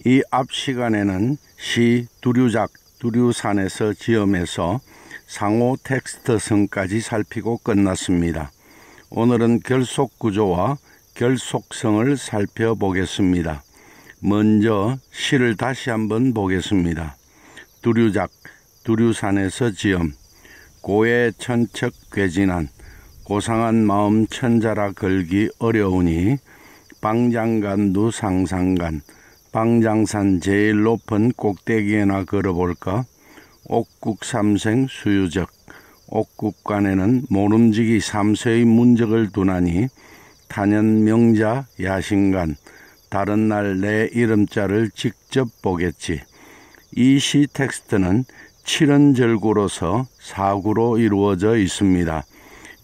이 앞 시간에는 시 두류작 두류산에서 지음에서 상호 텍스트성까지 살피고 끝났습니다. 오늘은 결속구조와 결속성을 살펴보겠습니다. 먼저 시를 다시 한번 보겠습니다. 두류작 두류산에서 지음 고해 천척 괴진한 고상한 마음 천자라 걸기 어려우니 방장간두 상상간 방장산 제일 높은 꼭대기에나 걸어볼까? 옥국삼생 수유적 옥국간에는 모름지기 삼세의 문적을 두나니 탄현명자 야신간 다른 날 내 이름자를 직접 보겠지. 이 시 텍스트는 7원절구로서 4구로 이루어져 있습니다.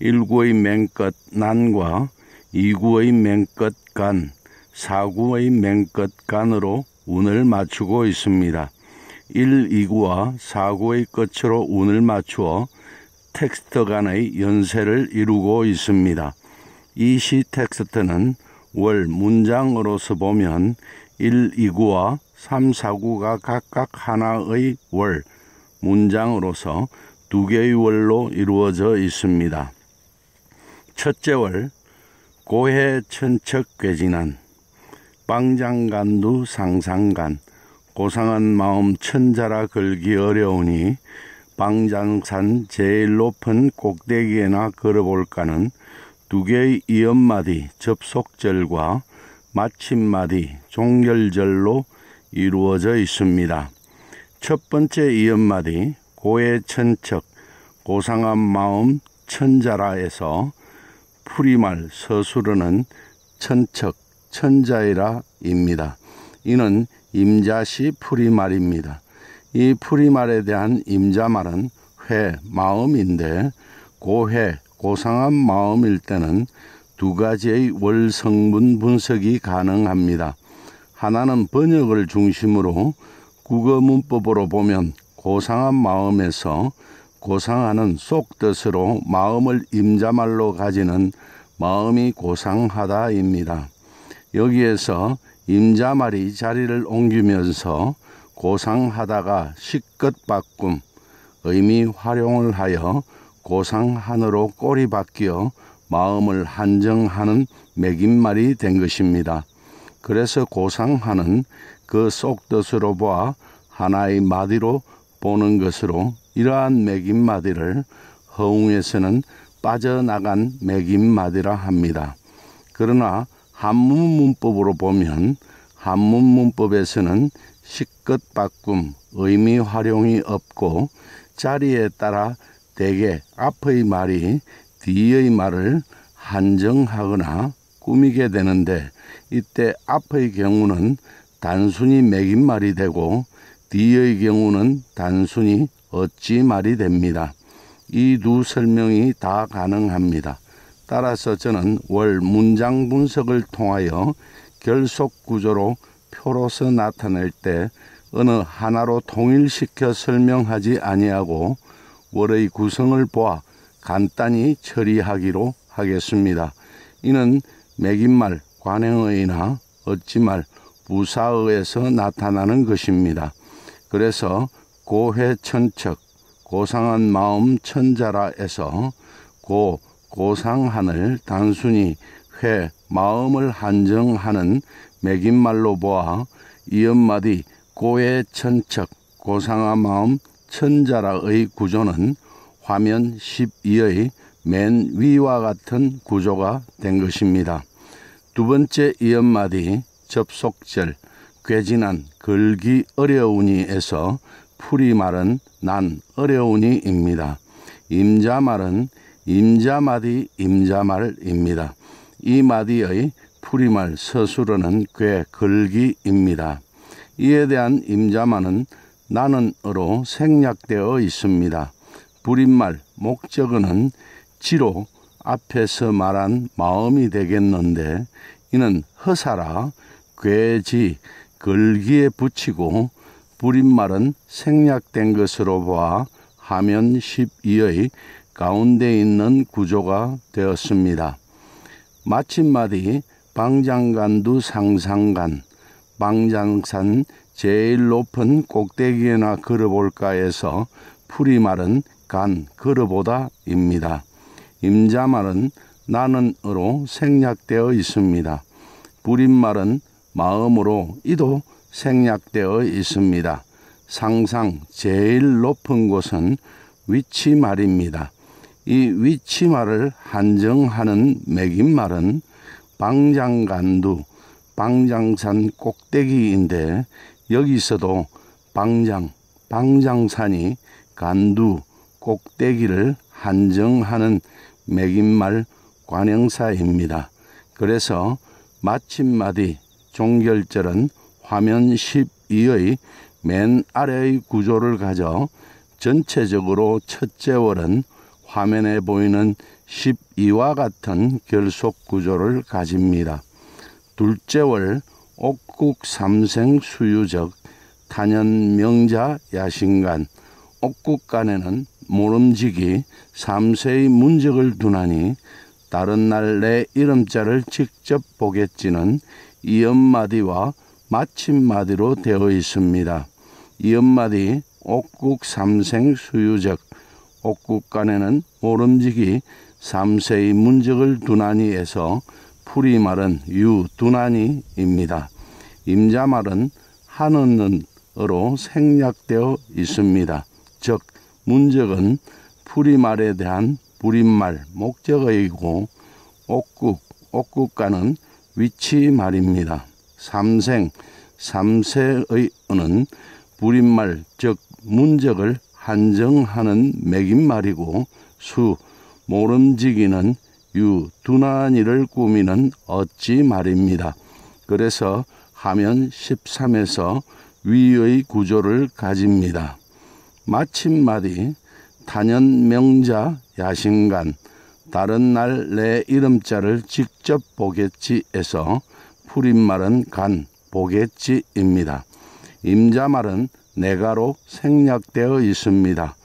1구의 맨끝 난과 2구의 맨끝 간, 4구의 맨끝 간으로 운을 맞추고 있습니다. 1, 2구와 4구의 끝으로 운을 맞추어 텍스트 간의 연세를 이루고 있습니다. 이 시 텍스트는 월 문장으로서 보면 1, 2구와 3, 4구가 각각 하나의 월, 문장으로서 두 개의 월로 이루어져 있습니다. 첫째 월, 고해 천척 괴진한 방장간두 상상간 고상한 마음 천자라 걸기 어려우니 방장산 제일 높은 꼭대기에나 걸어볼까는 두 개의 이음마디 접속절과 마침마디 종결절로 이루어져 있습니다. 첫 번째 이음마디 고해 천척 고상한 마음 천자라에서 풀이말 서술어는 천척 천자이라입니다. 이는 임자시 풀이말입니다. 이 풀이말에 대한 임자말은 회, 마음인데 고회, 고상한 마음일 때는 두 가지의 월성분 분석이 가능합니다. 하나는 번역을 중심으로 국어문법으로 보면 고상한 마음에서 고상하는 속뜻으로 마음을 임자말로 가지는 마음이 고상하다입니다. 여기에서 임자말이 자리를 옮기면서 고상하다가 식끝 바꿈, 의미 활용을 하여 고상한으로 꼴이 바뀌어 마음을 한정하는 매김말이 된 것입니다. 그래서 고상한은 그 속뜻으로 보아 하나의 마디로 보는 것으로 이러한 매김마디를 허웅에서는 빠져나간 매김마디라 합니다. 그러나 한문문법으로 보면 한문문법에서는 식끝 바꿈, 의미 활용이 없고 자리에 따라 대개 앞의 말이 뒤의 말을 한정하거나 꾸미게 되는데 이때 앞의 경우는 단순히 매김말이 되고 뒤의 경우는 단순히 어찌말이 됩니다. 이 두 설명이 다 가능합니다. 따라서 저는 월 문장 분석을 통하여 결속 구조로 표로서 나타낼 때 어느 하나로 통일시켜 설명하지 아니하고 월의 구성을 보아 간단히 처리하기로 하겠습니다. 이는 매김말, 관행어이나 어찌말, 부사어에서 나타나는 것입니다. 그래서 고해 천척, 고상한 마음 천자라에서 고상한을 단순히 회, 마음을 한정하는 매김말로 보아 이음마디 고해 천척, 고상한 마음 천자라의 구조는 화면 12의 맨 위와 같은 구조가 된 것입니다. 두 번째 이음마디 접속절, 괴진한, 걸기 어려우니에서 풀이말은 난 어려우니입니다. 임자말은 임자마디 임자말입니다. 이 마디의 풀이말 서술어는 괴, 걸기입니다. 이에 대한 임자말은 나는으로 생략되어 있습니다. 불임말, 목적어는 지로 앞에서 말한 마음이 되겠는데 이는 허사라 괴지, 걸기에 붙이고 불임말은 생략된 것으로 보아 화면 12의 가운데 있는 구조가 되었습니다. 마침마디 방장간두 상상간, 방장산 제일 높은 꼭대기에나 걸어볼까 해서 풀이말은 간 걸어보다입니다. 임자말은 나는으로 생략되어 있습니다. 불임말은 마음으로 이도 생략되어 있습니다. 상상 제일 높은 곳은 위치말입니다. 이 위치말을 한정하는 매김말은 방장간두, 방장산 꼭대기인데 여기서도 방장산이 간두, 꼭대기를 한정하는 매김말 관형사입니다. 그래서 마침마디 종결절은 화면 12의 맨 아래의 구조를 가져 전체적으로 첫째 월은 화면에 보이는 12와 같은 결속 구조를 가집니다. 둘째 월 옥국 삼생 수유적 단연 명자 야신간 옥국간에는 모름지기 삼세의 문적을 두나니 다른 날 내 이름자를 직접 보겠지는 이엄마디와 마침마디로 되어 있습니다. 이엄마디 옥국 삼생 수유적 옥국간에는 모름지기 삼세의 문적을 두나니에서 풀이말은 유두나니입니다. 임자말은 한언으로 생략되어 있습니다. 즉 문적은 풀이말에 대한 불임말 목적어이고 옥국간은 위치말입니다. 삼세의는 불임말 즉 문적을 한정하는 매김말이고 모름지기는 유두나니를 꾸미는 어찌말입니다. 그래서 화면 13에서 위의 구조를 가집니다. 마침마디 단연 명자 야신간 다른 날 내 이름자를 직접 보겠지에서 풀임말은 간 보겠지입니다. 임자말은 내가로 생략되어 있습니다.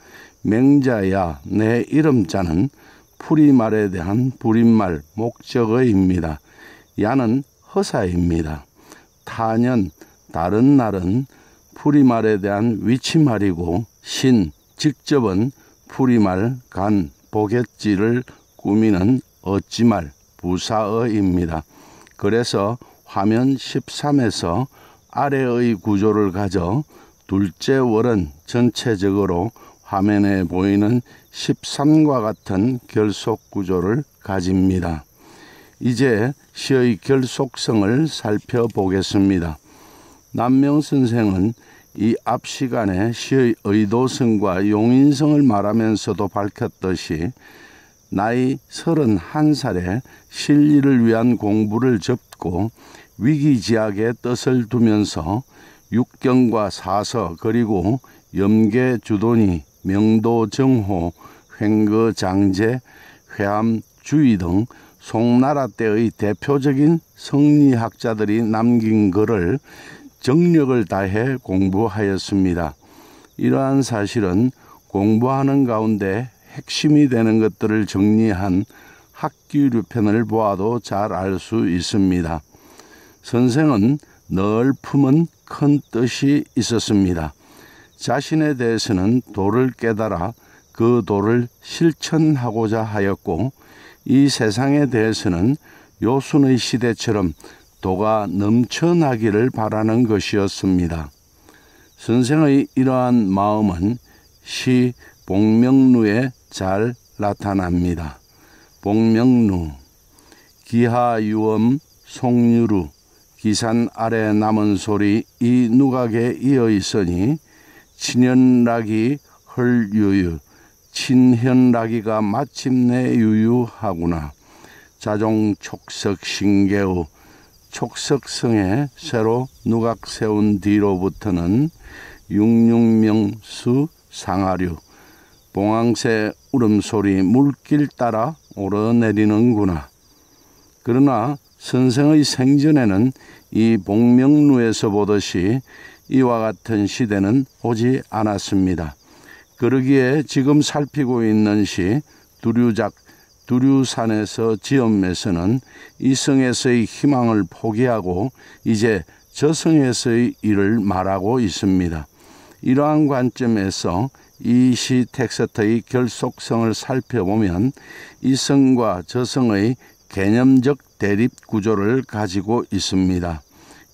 맹자야 내 이름자는 풀이말에 대한 불임말 목적어입니다. 야는 허사입니다. 타년 다른 날은 풀이말에 대한 위치말이고 신 직접은 풀이말 간 보겠지를 꾸미는 어찌말 부사어입니다. 그래서 화면 13에서 아래의 구조를 가져 둘째 월은 전체적으로 화면에 보이는 13과 같은 결속 구조를 가집니다. 이제 시의 결속성을 살펴보겠습니다. 남명 선생은 이 앞 시간에 시의 의도성과 용인성을 말하면서도 밝혔듯이 나이 31살에 실리를 위한 공부를 접고 위기지약의 뜻을 두면서 육경과 사서 그리고 염계 주도니 명도 정호 횡거 장제 회암 주의 등 송나라 때의 대표적인 성리학자들이 남긴 글을 정력을 다해 공부하였습니다. 이러한 사실은 공부하는 가운데 핵심이 되는 것들을 정리한 학기류편을 보아도 잘 알 수 있습니다. 선생은 늘 품은 큰 뜻이 있었습니다. 자신에 대해서는 도를 깨달아 그 도를 실천하고자 하였고 이 세상에 대해서는 요순의 시대처럼 도가 넘쳐나기를 바라는 것이었습니다. 선생의 이러한 마음은 시 복명루에 잘 나타납니다. 복명루 기하유엄 송유루 기산 아래 남은 소리 이 누각에 이어 있으니 친현락이 헐유유 친현락이가 마침내 유유하구나. 자종 촉석 신개우 촉석성에 새로 누각 세운 뒤로부터는 육육명수 상하류 봉황새 울음소리 물길 따라 오르내리는구나. 그러나 선생의 생전에는 이 복명루에서 보듯이 이와 같은 시대는 오지 않았습니다. 그러기에 지금 살피고 있는 시 두류작 두류산에서 지엄에서는 이 성에서의 희망을 포기하고 이제 저승에서의 일을 말하고 있습니다. 이러한 관점에서 이 시 텍스트의 결속성을 살펴보면 이성과 저성의 개념적 대립 구조를 가지고 있습니다.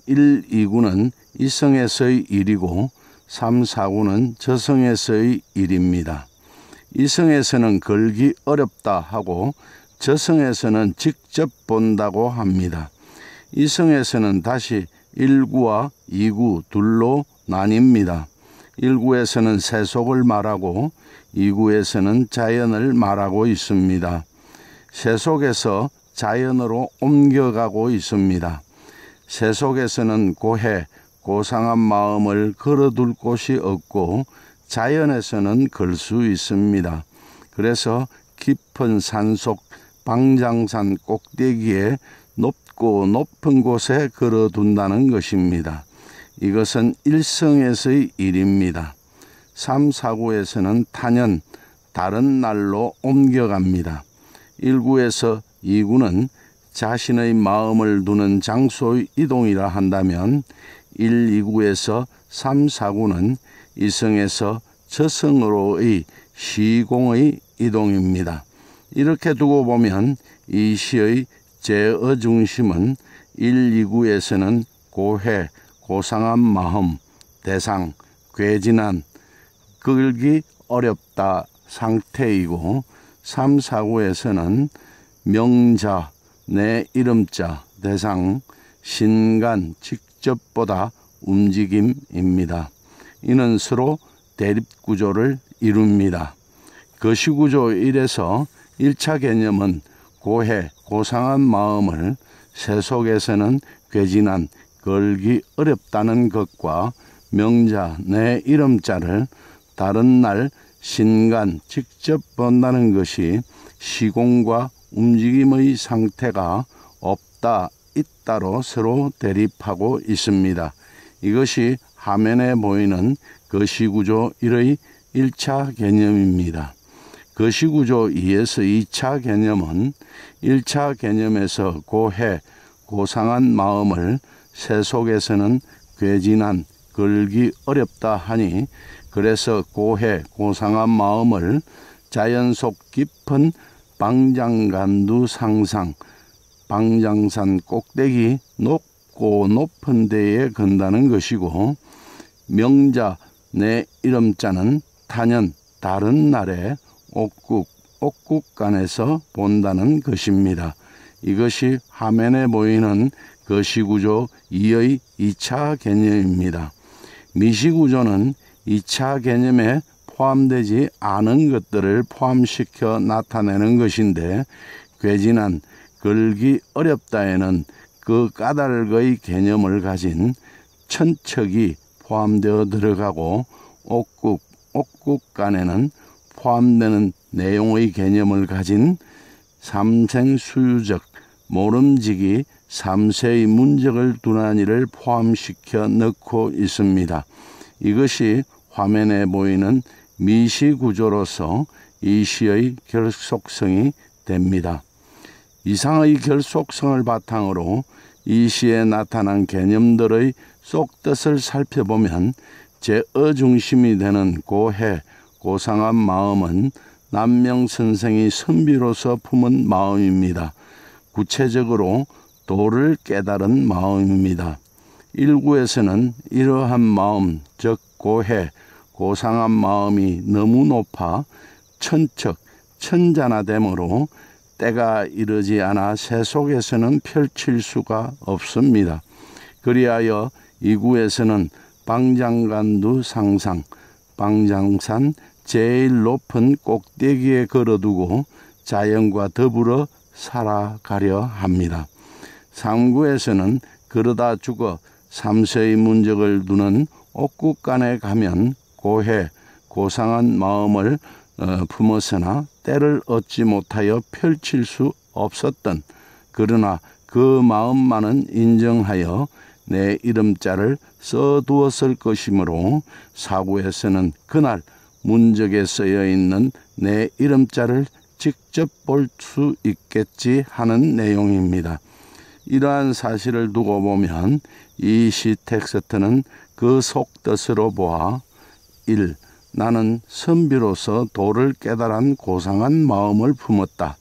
1, 2구는 이성에서의 일이고 3, 4구는 저성에서의 일입니다. 이성에서는 걸기 어렵다 하고 저성에서는 직접 본다고 합니다. 이성에서는 다시 1구와 2구 둘로 나뉩니다. 1구에서는 세속을 말하고 2구에서는 자연을 말하고 있습니다. 세속에서 자연으로 옮겨가고 있습니다. 세속에서는 고해, 고상한 마음을 걸어둘 곳이 없고 자연에서는 걸 수 있습니다. 그래서 깊은 산속 방장산 꼭대기에 높고 높은 곳에 걸어둔다는 것입니다. 이것은 일성에서의 일입니다. 3, 4구에서는 탄연, 다른 날로 옮겨갑니다. 1구에서 2구는 자신의 마음을 두는 장소의 이동이라 한다면 1, 2구에서 3, 4구는 이성에서 저성으로의 시공의 이동입니다. 이렇게 두고 보면 이 시의 제어 중심은 1, 2구에서는 고해, 고상한 마음, 대상, 괴진한, 끌기 어렵다 상태이고 3, 4구에서는 명자, 내 이름자, 대상, 신간, 직접보다 움직임입니다. 이는 서로 대립구조를 이룹니다. 거시구조 1에서 1차 개념은 고해, 고상한 마음을 세속에서는 괴진한, 걸기 어렵다는 것과 명자, 내 이름자를 다른 날 신간, 직접 본다는 것이 시공과 움직임의 상태가 없다, 있다로 서로 대립하고 있습니다. 이것이 화면에 보이는 거시구조 1의 1차 개념입니다. 거시구조 2에서 2차 개념은 1차 개념에서 고해, 고상한 마음을 세속에서는 괴진한, 걸기 어렵다 하니 그래서 고해, 고상한 마음을 자연 속 깊은 방장간두 상상, 방장산 꼭대기 높고 높은 데에 건다는 것이고 명자, 내 이름자는 탄연, 다른 날에 옥국간에서 본다는 것입니다. 이것이 화면에 보이는 거시구조 2의 2차 개념입니다. 미시구조는 2차 개념에 포함되지 않은 것들을 포함시켜 나타내는 것인데 괴진한, 걸기 어렵다에는 그 까닭의 개념을 가진 천척이 포함되어 들어가고 옥국간에는 포함되는 내용의 개념을 가진 삼생수유적, 모름지기 3세의 문적을 두나니를 포함시켜 넣고 있습니다. 이것이 화면에 보이는 미시구조로서 이 시의 결속성이 됩니다. 이상의 결속성을 바탕으로 이 시에 나타난 개념들의 속뜻을 살펴보면 제어 중심이 되는 고해, 고상한 마음은 남명선생이 선비로서 품은 마음입니다. 구체적으로 도를 깨달은 마음입니다. 1구에서는 이러한 마음, 즉 고해, 고상한 마음이 너무 높아 천척, 천잔화되므로 때가 이르지 않아 세속에서는 펼칠 수가 없습니다. 그리하여 2구에서는 방장간두 상상, 방장산 제일 높은 꼭대기에 걸어두고 자연과 더불어 살아가려 합니다. 3구에서는 그러다 죽어 3세의 문적을 두는 옥국간에 가면 고해, 고상한 마음을 품었으나 때를 얻지 못하여 펼칠 수 없었던, 그러나 그 마음만은 인정하여 내 이름자를 써두었을 것이므로 4구에서는 그날 문적에 쓰여 있는 내 이름자를 직접 볼 수 있겠지 하는 내용입니다. 이러한 사실을 두고 보면 이 시 텍스트는 그 속뜻으로 보아 1. 나는 선비로서 도를 깨달은 고상한 마음을 품었다.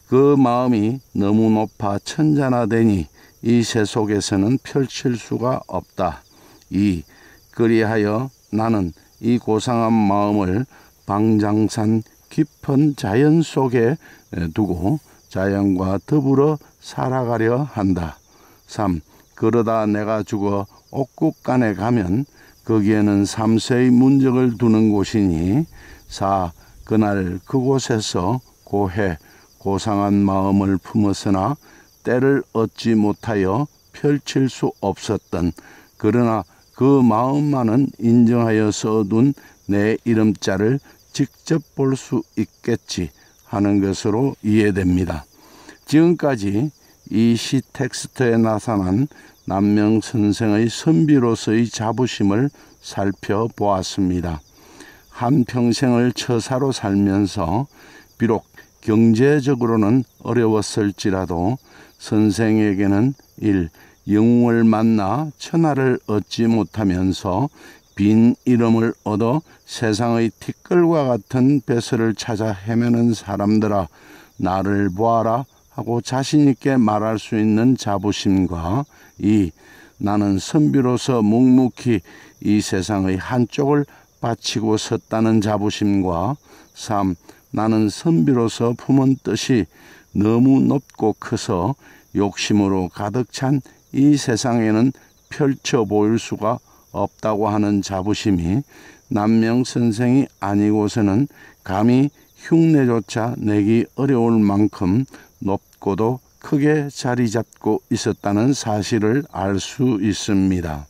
그 마음이 너무 높아 천잔하되니 이 세속에서는 펼칠 수가 없다. 2. 그리하여 나는 이 고상한 마음을 방장산 깊은 자연 속에 두고 자연과 더불어 살아가려 한다. 3. 그러다 내가 죽어 옥국간에 가면 거기에는 3세의 문적을 두는 곳이니 4. 그날 그곳에서 고해 고상한 마음을 품었으나 때를 얻지 못하여 펼칠 수 없었던 그러나 그 마음만은 인정하여 써둔 내 이름자를 직접 볼 수 있겠지 하는 것으로 이해됩니다. 지금까지 이 시 텍스트에 나타난 남명 선생의 선비로서의 자부심을 살펴보았습니다. 한평생을 처사로 살면서 비록 경제적으로는 어려웠을지라도 선생에게는 1. 영웅을 만나 천하를 얻지 못하면서 빈 이름을 얻어 세상의 티끌과 같은 배설을 찾아 헤매는 사람들아 나를 보아라 하고 자신있게 말할 수 있는 자부심과 2. 나는 선비로서 묵묵히 이 세상의 한쪽을 바치고 섰다는 자부심과 3. 나는 선비로서 품은 뜻이 너무 높고 커서 욕심으로 가득 찬 이 세상에는 펼쳐 보일 수가 없다고 하는 자부심이 남명 선생이 아니고서는 감히 흉내조차 내기 어려울 만큼 높고도 크게 자리 잡고 있었다는 사실을 알 수 있습니다.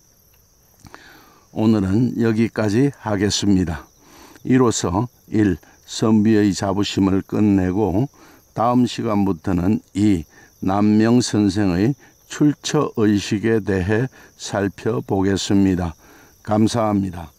오늘은 여기까지 하겠습니다. 이로써 1. 선비의 자부심을 끝내고 다음 시간부터는 2. 남명 선생의 출처의식에 대해 살펴보겠습니다. 감사합니다.